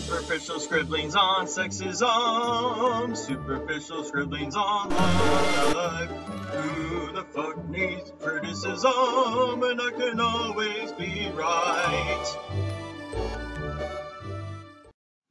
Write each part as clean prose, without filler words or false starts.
Superficial scribblings on sexism. Superficial scribblings on life. Who the fuck needs criticism? And I can always be right.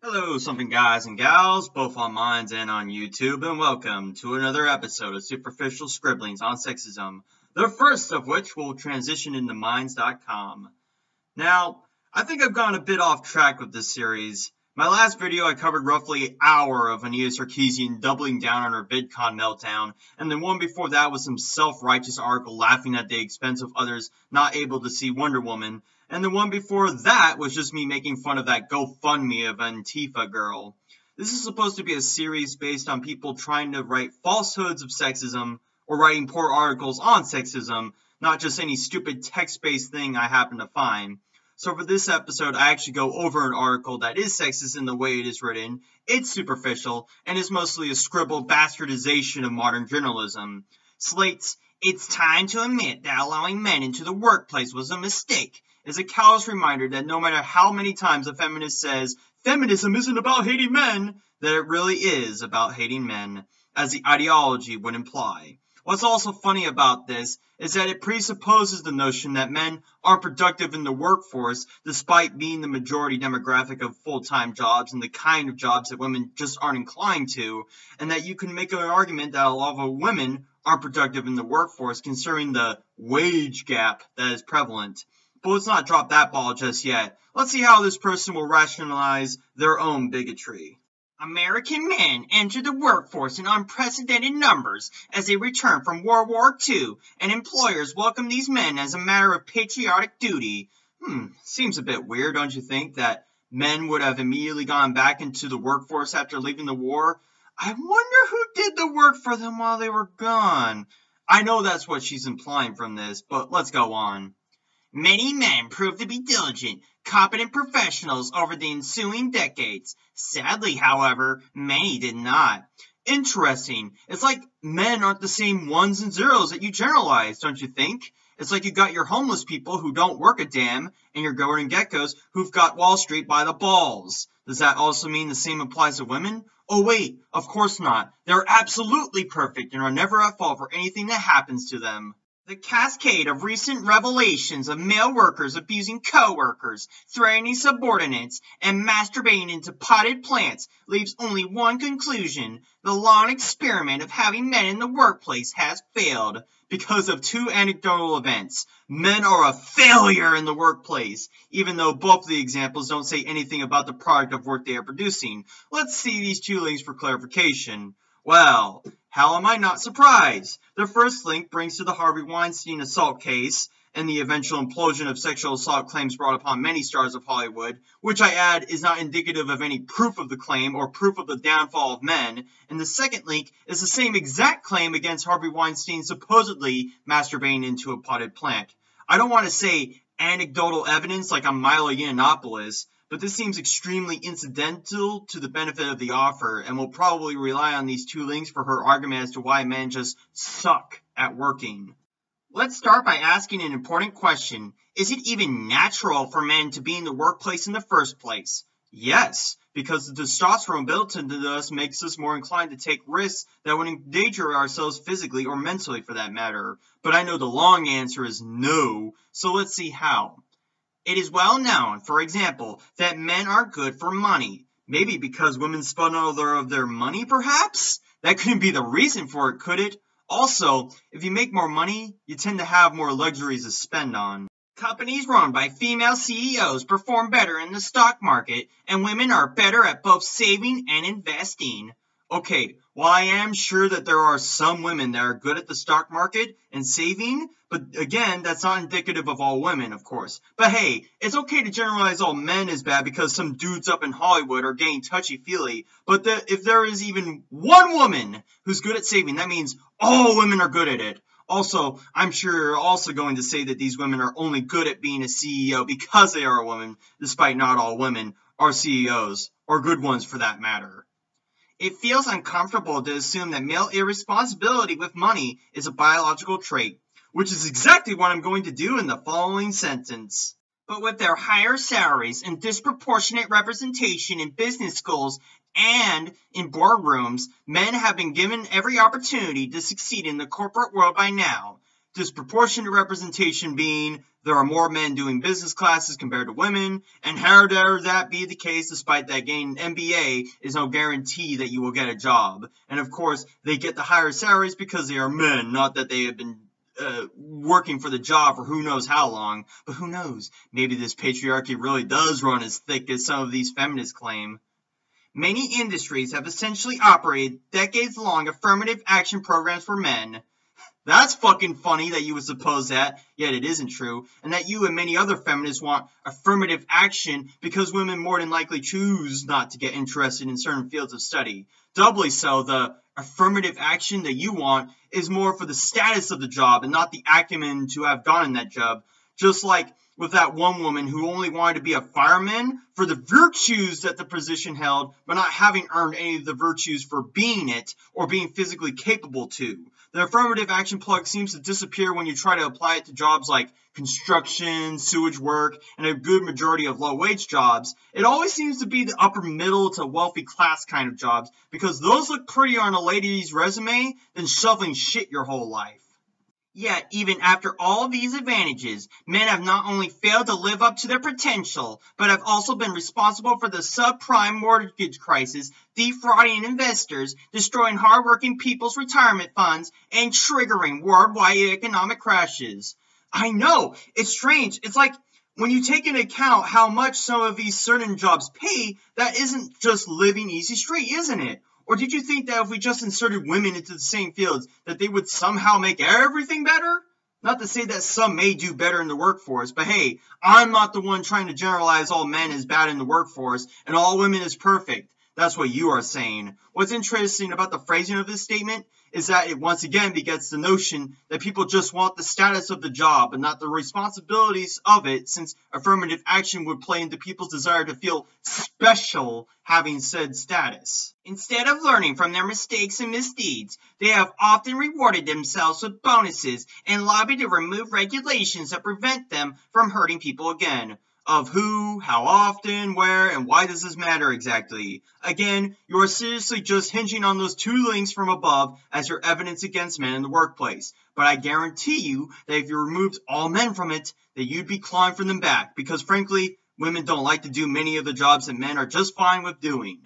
Hello, something guys and gals, both on Minds and on YouTube, and welcome to another episode of Superficial Scribblings on Sexism, the first of which will transition into Minds.com. Now, I think I've gone a bit off track with this series. My last video I covered roughly an hour of Anita Sarkeesian doubling down on her VidCon meltdown, and the one before that was some self-righteous article laughing at the expense of others not able to see Wonder Woman, and the one before that was just me making fun of that GoFundMe of Antifa girl. This is supposed to be a series based on people trying to write falsehoods of sexism, or writing poor articles on sexism, not just any stupid text-based thing I happen to find. So for this episode, I actually go over an article that is sexist in the way it is written, it's superficial, and is mostly a scribbled bastardization of modern journalism. Slate's "It's time to admit that allowing men into the workplace was a mistake" is a callous reminder that no matter how many times a feminist says, feminism isn't about hating men, that it really is about hating men, as the ideology would imply. What's also funny about this is that it presupposes the notion that men aren't productive in the workforce despite being the majority demographic of full-time jobs and the kind of jobs that women just aren't inclined to, and that you can make an argument that a lot of women aren't productive in the workforce considering the wage gap that is prevalent. But let's not drop that ball just yet. Let's see how this person will rationalize their own bigotry. American men enter the workforce in unprecedented numbers as they return from World War II, and employers welcome these men as a matter of patriotic duty. Seems a bit weird, don't you think, that men would have immediately gone back into the workforce after leaving the war? I wonder who did the work for them while they were gone. I know that's what she's implying from this, but let's go on. Many men proved to be diligent, competent professionals over the ensuing decades. Sadly, however, many did not. Interesting. It's like men aren't the same ones and zeros that you generalize, don't you think? It's like you got your homeless people who don't work a damn, and your golden geckos who've got Wall Street by the balls. Does that also mean the same applies to women? Oh wait, of course not. They're absolutely perfect and are never at fault for anything that happens to them. The cascade of recent revelations of male workers abusing co-workers, threatening subordinates, and masturbating into potted plants leaves only one conclusion. The long experiment of having men in the workplace has failed. Because of two anecdotal events. Men are a failure in the workplace, even though both of the examples don't say anything about the product of work they are producing. Let's see these two links for clarification. Well, how am I not surprised? The first link brings to the Harvey Weinstein assault case and the eventual implosion of sexual assault claims brought upon many stars of Hollywood, which I add is not indicative of any proof of the claim or proof of the downfall of men. And the second link is the same exact claim against Harvey Weinstein supposedly masturbating into a potted plant. I don't want to say anecdotal evidence like I'm Milo Yiannopoulos, but this seems extremely incidental to the benefit of the author, and will probably rely on these two links for her argument as to why men just suck at working. Let's start by asking an important question. Is it even natural for men to be in the workplace in the first place? Yes, because the testosterone built into us makes us more inclined to take risks that would endanger ourselves physically or mentally for that matter. But I know the long answer is no, so let's see how. It is well known, for example, that men are good for money. Maybe because women spend all of their money, perhaps? That couldn't be the reason for it, could it? Also, if you make more money, you tend to have more luxuries to spend on. Companies run by female CEOs perform better in the stock market, and women are better at both saving and investing. Okay, while I am sure that there are some women that are good at the stock market and saving, but again, that's not indicative of all women, of course. But hey, it's okay to generalize all men as bad because some dudes up in Hollywood are getting touchy-feely. But if there is even one woman who's good at saving, that means all women are good at it. Also, I'm sure you're also going to say that these women are only good at being a CEO because they are a woman, despite not all women are CEOs, or good ones for that matter. It feels uncomfortable to assume that male irresponsibility with money is a biological trait, which is exactly what I'm going to do in the following sentence. But with their higher salaries and disproportionate representation in business schools and in boardrooms, men have been given every opportunity to succeed in the corporate world by now. Disproportionate representation being there are more men doing business classes compared to women, and how dare that be the case despite that gaining an MBA is no guarantee that you will get a job. And of course, they get the higher salaries because they are men, not that they have been working for the job for who knows how long. But who knows, maybe this patriarchy really does run as thick as some of these feminists claim. Many industries have essentially operated decades-long affirmative action programs for men. That's fucking funny that you would suppose that, yet it isn't true, and that you and many other feminists want affirmative action because women more than likely choose not to get interested in certain fields of study. Doubly so, the affirmative action that you want is more for the status of the job and not the acumen to have gotten that job. Just like with that one woman who only wanted to be a fireman for the virtues that the position held, but not having earned any of the virtues for being it or being physically capable to. The affirmative action plug seems to disappear when you try to apply it to jobs like construction, sewage work, and a good majority of low-wage jobs. It always seems to be the upper middle to wealthy class kind of jobs, because those look prettier on a lady's resume than shoveling shit your whole life. Yet, even after all these advantages, men have not only failed to live up to their potential, but have also been responsible for the subprime mortgage crisis, defrauding investors, destroying hardworking people's retirement funds, and triggering worldwide economic crashes. I know, it's strange. It's like when you take into account how much some of these certain jobs pay, that isn't just living easy street, isn't it? Or did you think that if we just inserted women into the same fields, that they would somehow make everything better? Not to say that some may do better in the workforce, but hey, I'm not the one trying to generalize all men as bad in the workforce and all women as perfect. That's what you are saying. What's interesting about the phrasing of this statement is that it once again begets the notion that people just want the status of the job and not the responsibilities of it, since affirmative action would play into people's desire to feel special having said status. Instead of learning from their mistakes and misdeeds, they have often rewarded themselves with bonuses and lobbied to remove regulations that prevent them from hurting people again. Of who, how often, where, and why does this matter exactly? Again, you are seriously just hinging on those two links from above as your evidence against men in the workplace. But I guarantee you that if you removed all men from it, that you'd be clawing for them back, because frankly, women don't like to do many of the jobs that men are just fine with doing.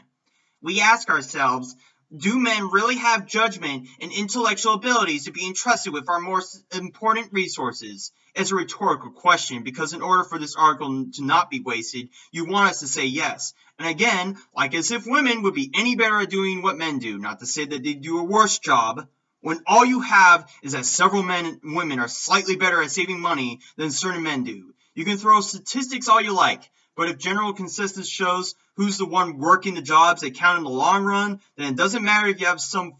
We ask ourselves, do men really have judgment and intellectual abilities to be entrusted with our most important resources? It's a rhetorical question, because in order for this article to not be wasted, you want us to say yes. And again, like as if women would be any better at doing what men do, not to say that they do a worse job, when all you have is that several men and women are slightly better at saving money than certain men do. You can throw statistics all you like, but if general consensus shows who's the one working the jobs that count in the long run, then it doesn't matter if you have some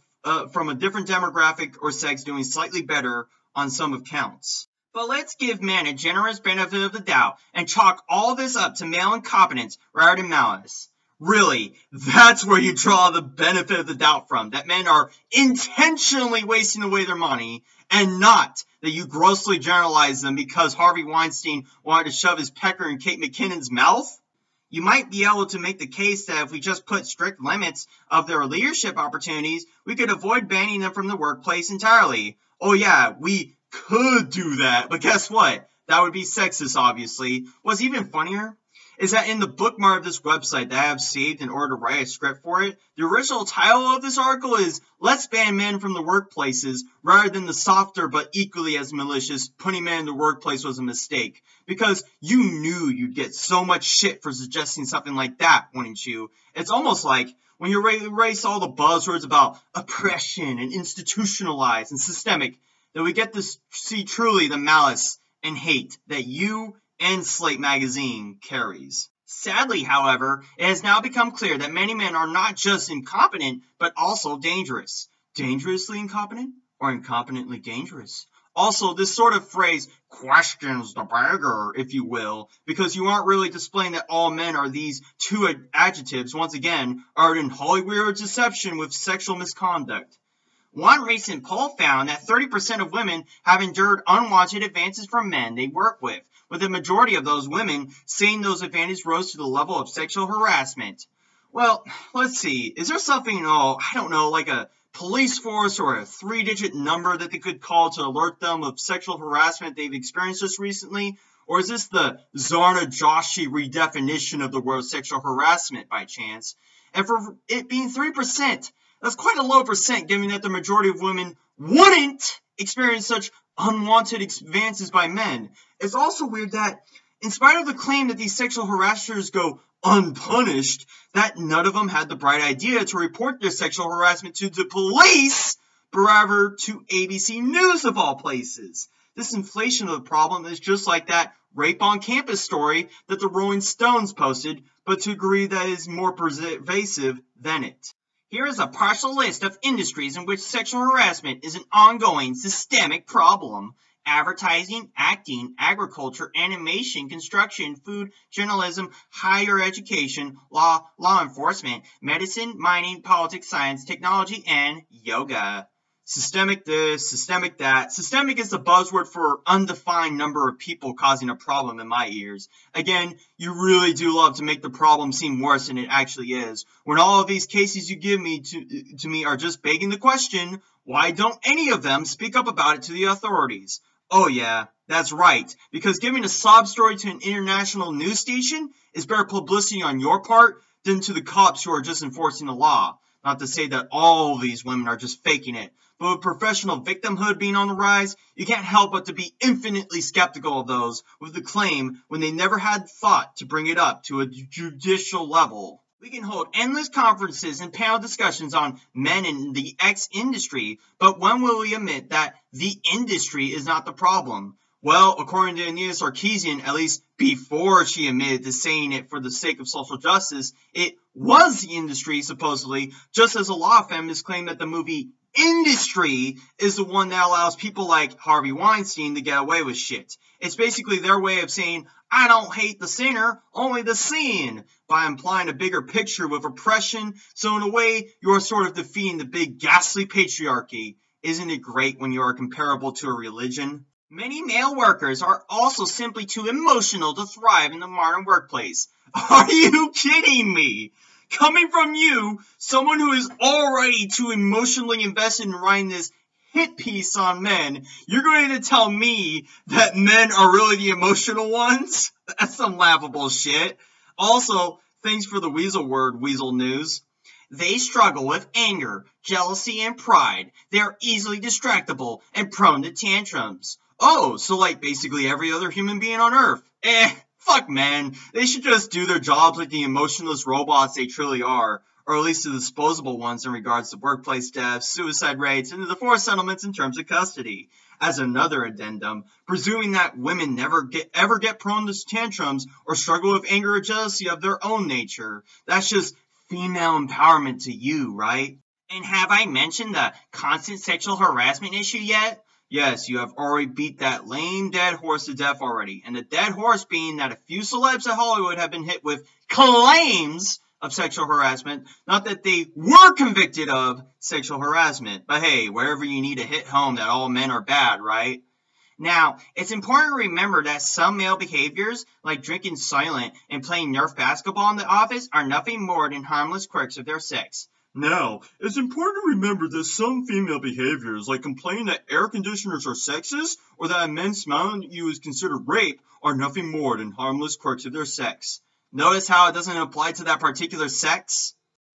from a different demographic or sex doing slightly better on some of counts. But let's give men a generous benefit of the doubt and chalk all this up to male incompetence rather than malice. Really, that's where you draw the benefit of the doubt from, that men are intentionally wasting away their money, and not that you grossly generalize them because Harvey Weinstein wanted to shove his pecker in Kate McKinnon's mouth? You might be able to make the case that if we just put strict limits of their leadership opportunities, we could avoid banning them from the workplace entirely. Oh yeah, we could do that, but guess what? That would be sexist, obviously. What's even funnier is that in the bookmark of this website that I have saved in order to write a script for it, the original title of this article is Let's Ban Men from the Workplaces, rather than the softer but equally as malicious Putting Men in the Workplace Was a Mistake. Because you knew you'd get so much shit for suggesting something like that, wouldn't you? It's almost like when you erase all the buzzwords about oppression and institutionalized and systemic, that we get to see truly the malice and hate that you and Slate magazine carries. Sadly, however, it has now become clear that many men are not just incompetent, but also dangerous. Dangerously incompetent or incompetently dangerous? Also, this sort of phrase questions the beggar, if you will, because you aren't really displaying that all men are these two adjectives, once again, are in Hollywood deception with sexual misconduct. One recent poll found that 30% of women have endured unwanted advances from men they work with, with the majority of those women saying those advantages rose to the level of sexual harassment. Well, let's see. Is there something, I don't know, like a police force or a 3-digit number that they could call to alert them of sexual harassment they've experienced just recently? Or is this the Zarna Joshi redefinition of the word sexual harassment by chance? And for it being 3%, that's quite a low percent given that the majority of women wouldn't experience such unwanted advances by men. It's also weird that, in spite of the claim that these sexual harassers go unpunished, that none of them had the bright idea to report their sexual harassment to the police, but rather to ABC News of all places. This inflation of the problem is just like that rape on campus story that the Rolling Stones posted, but to a degree that is more pervasive than it. Here is a partial list of industries in which sexual harassment is an ongoing, systemic problem. Advertising, acting, agriculture, animation, construction, food, journalism, higher education, law enforcement, medicine, mining, politics, science, technology, and yoga. Systemic this, systemic that. Systemic is the buzzword for undefined number of people causing a problem in my ears. Again, you really do love to make the problem seem worse than it actually is. When all of these cases you give me to me are just begging the question, why don't any of them speak up about it to the authorities? Oh yeah, that's right, because giving a sob story to an international news station is better publicity on your part than to the cops who are just enforcing the law. Not to say that all these women are just faking it, but with professional victimhood being on the rise, you can't help but to be infinitely skeptical of those with the claim when they never had thought to bring it up to a judicial level. We can hold endless conferences and panel discussions on men in the X industry, but when will we admit that the industry is not the problem? Well, according to Anita Sarkeesian, at least before she admitted to saying it for the sake of social justice, it was the industry, supposedly, just as a lot of feminists claim that the movie industry is the one that allows people like Harvey Weinstein to get away with shit. It's basically their way of saying, I don't hate the sinner, only the sin, by implying a bigger picture with oppression, so in a way, you're sort of defeating the big ghastly patriarchy. Isn't it great when you are comparable to a religion? Many male workers are also simply too emotional to thrive in the modern workplace. Are you kidding me? Coming from you, someone who is already too emotionally invested in writing this hit piece on men, you're going to tell me that men are really the emotional ones? That's some laughable shit. Also, thanks for the weasel word, Weasel News. They struggle with anger, jealousy, and pride. They are easily distractible and prone to tantrums. Oh, so like basically every other human being on Earth. Fuck men. They should just do their jobs like the emotionless robots they truly are, or at least the disposable ones in regards to workplace deaths, suicide rates, and the divorce settlements in terms of custody. As another addendum, presuming that women ever get prone to tantrums or struggle with anger or jealousy of their own nature. That's just female empowerment to you, right? And have I mentioned the constant sexual harassment issue yet? Yes, you have already beat that lame dead horse to death already. And the dead horse being that a few celebs at Hollywood have been hit with claims of sexual harassment. Not that they were convicted of sexual harassment. But hey, wherever you need to hit home that all men are bad, right? Now, it's important to remember that some male behaviors, like drinking silent and playing Nerf basketball in the office, are nothing more than harmless quirks of their sex. Now, it's important to remember that some female behaviors, like complaining that air conditioners are sexist, or that a man smiling at you is considered rape, are nothing more than harmless quirks of their sex. Notice how it doesn't apply to that particular sex?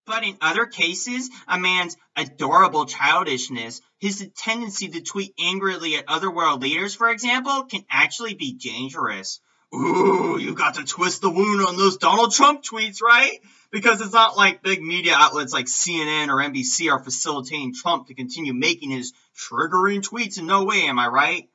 But in other cases, a man's adorable childishness, his tendency to tweet angrily at other world leaders, for example, can actually be dangerous. Ooh, you got to twist the wound on those Donald Trump tweets, right? Because it's not like big media outlets like CNN or NBC are facilitating Trump to continue making his triggering tweets in no way, am I right?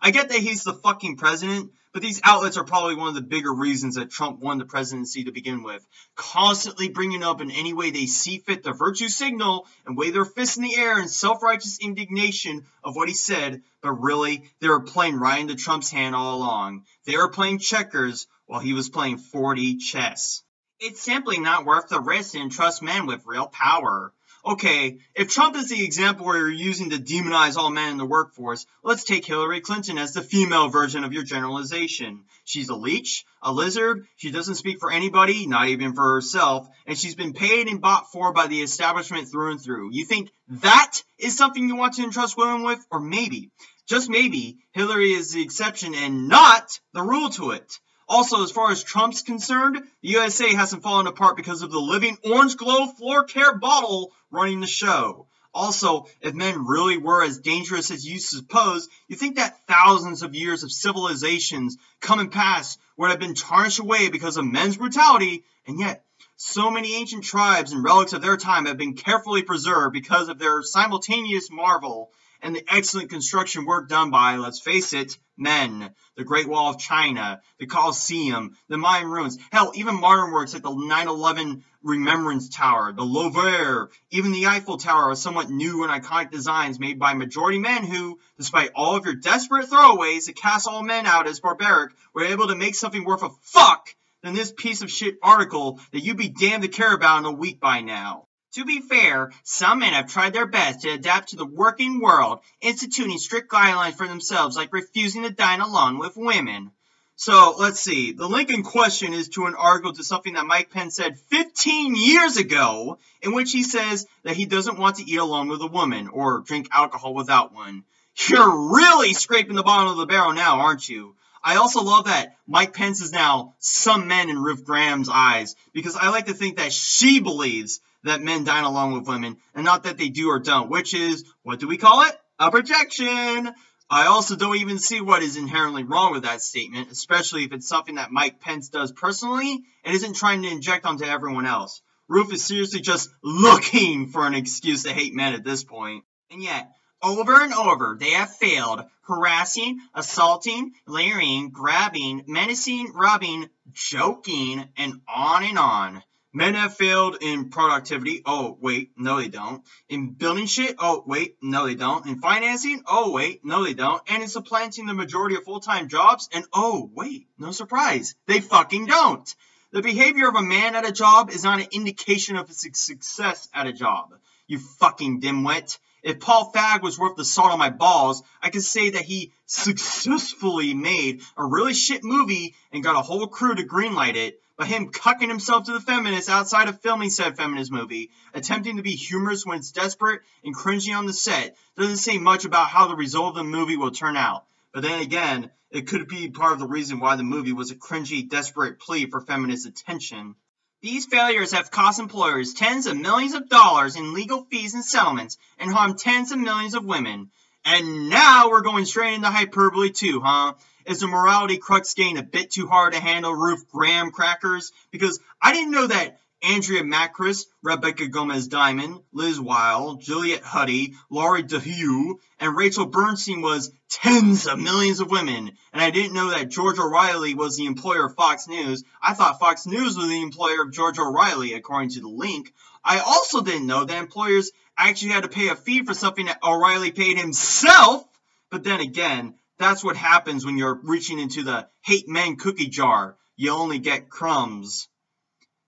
I get that he's the fucking president, but these outlets are probably one of the bigger reasons that Trump won the presidency to begin with. Constantly bringing up in any way they see fit the virtue signal and wave their fists in the air in self-righteous indignation of what he said, but really, they were playing right into Trump's hand all along. They were playing checkers while he was playing 4D chess. It's simply not worth the risk to entrust men with real power. Okay, if Trump is the example where you're using to demonize all men in the workforce, let's take Hillary Clinton as the female version of your generalization. She's a leech, a lizard, she doesn't speak for anybody, not even for herself, and she's been paid and bought for by the establishment through and through. You think that is something you want to entrust women with? Or maybe, just maybe, Hillary is the exception and not the rule to it. Also, as far as Trump's concerned, the USA hasn't fallen apart because of the living orange glow floor care bottle running the show. Also, if men really were as dangerous as you suppose, you think that thousands of years of civilizations come and pass would have been tarnished away because of men's brutality, and yet so many ancient tribes and relics of their time have been carefully preserved because of their simultaneous marvel and the excellent construction work done by, let's face it, men. The Great Wall of China, the Colosseum, the Mayan ruins, hell, even modern works like the 9/11 Remembrance Tower, the Louvre, even the Eiffel Tower are somewhat new and iconic designs made by majority men who, despite all of your desperate throwaways to cast all men out as barbaric, were able to make something worth a fuck than this piece of shit article that you'd be damned to care about in a week by now. To be fair, some men have tried their best to adapt to the working world, instituting strict guidelines for themselves like refusing to dine alone with women. So, let's see. The link in question is to an article to something that Mike Pence said 15 years ago, in which he says that he doesn't want to eat alone with a woman or drink alcohol without one. You're really scraping the bottom of the barrel now, aren't you? I also love that Mike Pence is now some men in Ruth Graham's eyes, because I like to think that she believes that men dine alone with women, and not that they do or don't, which is, what do we call it? A projection! I also don't even see what is inherently wrong with that statement, especially if it's something that Mike Pence does personally and isn't trying to inject onto everyone else. Ruth is seriously just looking for an excuse to hate men at this point. And yet, over and over, they have failed, harassing, assaulting, leering, grabbing, menacing, robbing, joking, and on and on. Men have failed in productivity. Oh, wait, no they don't. In building shit. Oh, wait, no they don't. In financing. Oh, wait, no they don't. And in supplanting the majority of full-time jobs. And oh, wait, no surprise, they fucking don't. The behavior of a man at a job is not an indication of his success at a job. You fucking dimwit. If Paul Fagg was worth the salt on my balls, I could say that he successfully made a really shit movie and got a whole crew to greenlight it. But him cucking himself to the feminists outside of filming said feminist movie, attempting to be humorous when it's desperate and cringing on the set, doesn't say much about how the result of the movie will turn out. But then again, it could be part of the reason why the movie was a cringy, desperate plea for feminist attention. These failures have cost employers tens of millions of dollars in legal fees and settlements, and harmed tens of millions of women. And now we're going straight into hyperbole too, huh? Is the morality crux getting a bit too hard to handle, Ruth Graham crackers? Because I didn't know that Andrea Macris, Rebecca Gomez-Diamond, Liz Weil, Juliette Huddy, Laurie DeHue, and Rachel Bernstein was tens of millions of women. And I didn't know that George O'Reilly was the employer of Fox News. I thought Fox News was the employer of George O'Reilly, according to the link. I also didn't know that employers actually had to pay a fee for something that O'Reilly paid himself. But then again, that's what happens when you're reaching into the hate men cookie jar. You only get crumbs.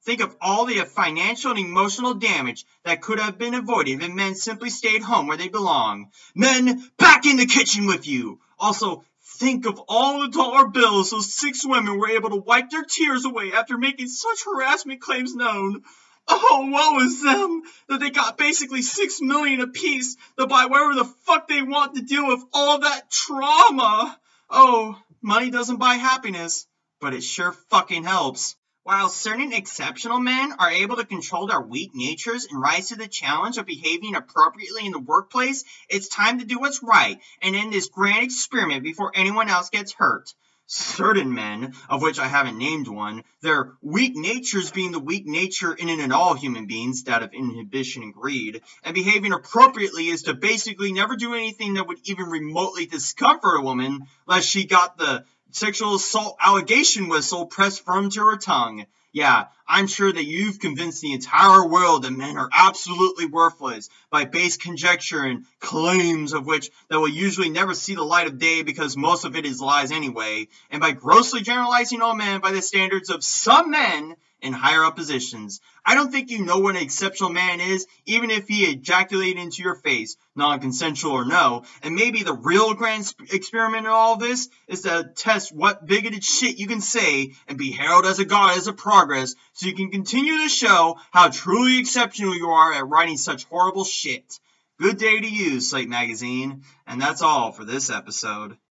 Think of all the financial and emotional damage that could have been avoided if men simply stayed home where they belong. Men, back in the kitchen with you! Also, think of all the dollar bills those 6 women were able to wipe their tears away after making such harassment claims known. Oh, woe is them, that they got basically $6 million apiece to buy whatever the fuck they want to deal with all that trauma. Oh, money doesn't buy happiness, but it sure fucking helps. While certain exceptional men are able to control their weak natures and rise to the challenge of behaving appropriately in the workplace, it's time to do what's right and end this grand experiment before anyone else gets hurt. Certain men, of which I haven't named one, their weak natures being the weak nature in and all human beings, that of inhibition and greed, and behaving appropriately is to basically never do anything that would even remotely discomfort a woman, lest she got the sexual assault allegation whistle pressed firm to her tongue. Yeah, I'm sure that you've convinced the entire world that men are absolutely worthless by base conjecture and claims of which that will usually never see the light of day because most of it is lies anyway, and by grossly generalizing all men by the standards of some men in higher up positions. I don't think you know what an exceptional man is, even if he ejaculated into your face, non-consensual or no. And maybe the real grand experiment in all this is to test what bigoted shit you can say and be heralded as a goddess of progress, so you can continue to show how truly exceptional you are at writing such horrible shit. Good day to you, Slate Magazine. And that's all for this episode.